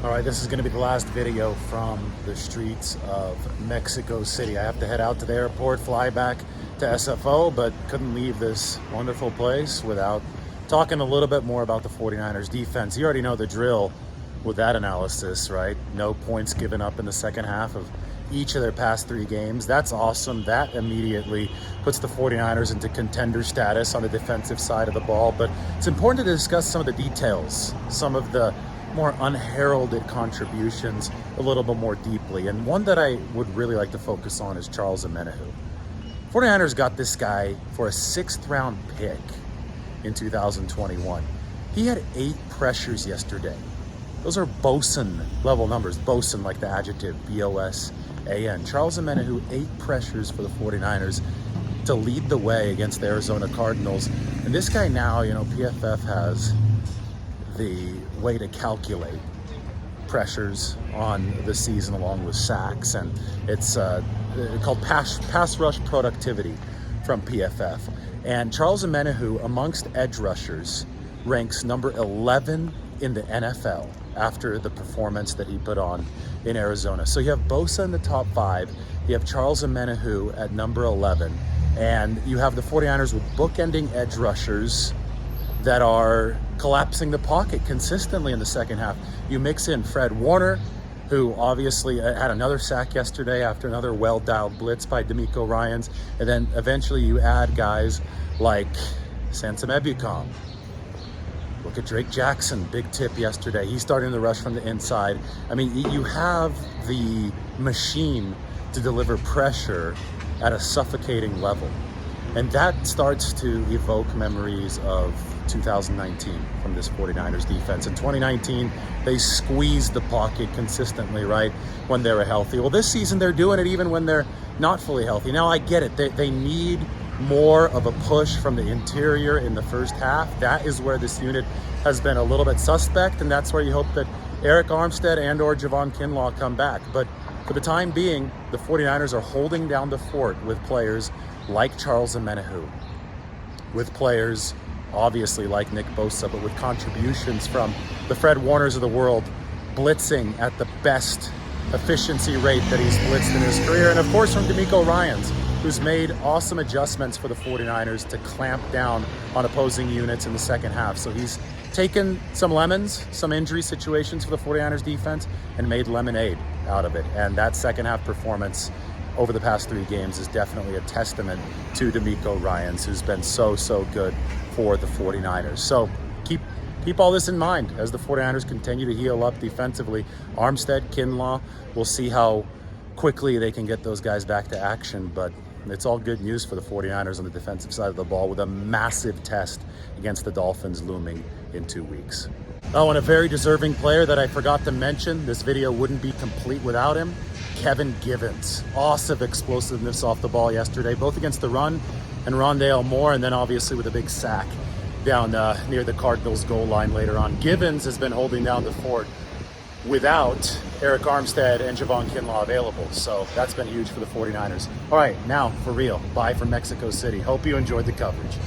All right, this is going to be the last video from the streets of Mexico City. I have to head out to the airport, fly back to SFO, but couldn't leave this wonderful place without talking a little bit more about the 49ers defense. You already know the drill with that analysis, right? No points given up in the second half of each of their past 3 games. That's awesome. That immediately puts the 49ers into contender status on the defensive side of the ball. But it's important to discuss some of the details, some of the more unheralded contributions a little bit more deeply. And one that I would really like to focus on is Charles Omenihu. 49ers got this guy for a 6th round pick in 2021. He had 8 pressures yesterday. Those are Bosun level numbers. Bosun, like the adjective, B-O-S-A-N. Charles Omenihu, 8 pressures for the 49ers to lead the way against the Arizona Cardinals. And this guy now, PFF has the way to calculate pressures on the season along with sacks, and it's called pass rush productivity from PFF. And Charles Omenihu, amongst edge rushers, ranks number 11 in the NFL after the performance that he put on in Arizona. So you have Bosa in the top 5, you have Charles Omenihu at number 11, and you have the 49ers with bookending edge rushers that are collapsing the pocket consistently in the second half. You mix in Fred Warner, who obviously had another sack yesterday after another well-dialed blitz by D'Amico Ryans, and then eventually you add guys like Sansom Ebukam. Look at Drake Jackson, big tip yesterday. He's starting to rush from the inside. I mean, you have the machine to deliver pressure at a suffocating level. And that starts to evoke memories of 2019 from this 49ers defense. In 2019, they squeezed the pocket consistently, right, when they were healthy. Well, this season, they're doing it even when they're not fully healthy. Now, I get it. They need more of a push from the interior in the first half. That is where this unit has been a little bit suspect, and that's where you hope that Eric Armstead and or Javon Kinlaw come back. But for the time being, the 49ers are holding down the fort with players like Charles Omenihu, with players obviously like Nick Bosa, but with contributions from the Fred Warners of the world, blitzing at the best efficiency rate that he's blitzed in his career. And of course from D'Amico Ryans, who's made awesome adjustments for the 49ers to clamp down on opposing units in the second half. So he's taken some lemons, some injury situations for the 49ers defense, and made lemonade out of it. And that second half performance over the past 3 games is definitely a testament to D'Amico Ryans, who's been so good for the 49ers. So keep all this in mind as the 49ers continue to heal up defensively. Armstead, Kinlaw, we'll see how quickly they can get those guys back to action, but it's all good news for the 49ers on the defensive side of the ball, with a massive test against the Dolphins looming in 2 weeks. Oh, and a very deserving player that I forgot to mention, this video wouldn't be complete without him, Kevin Givens. Awesome explosiveness off the ball yesterday, both against the run and Rondale Moore, and then obviously with a big sack down near the Cardinals goal line later on. Givens has been holding down the fort without Eric Armstead and Javon Kinlaw available. So that's been huge for the 49ers. All right, now for real, bye from Mexico City. Hope you enjoyed the coverage.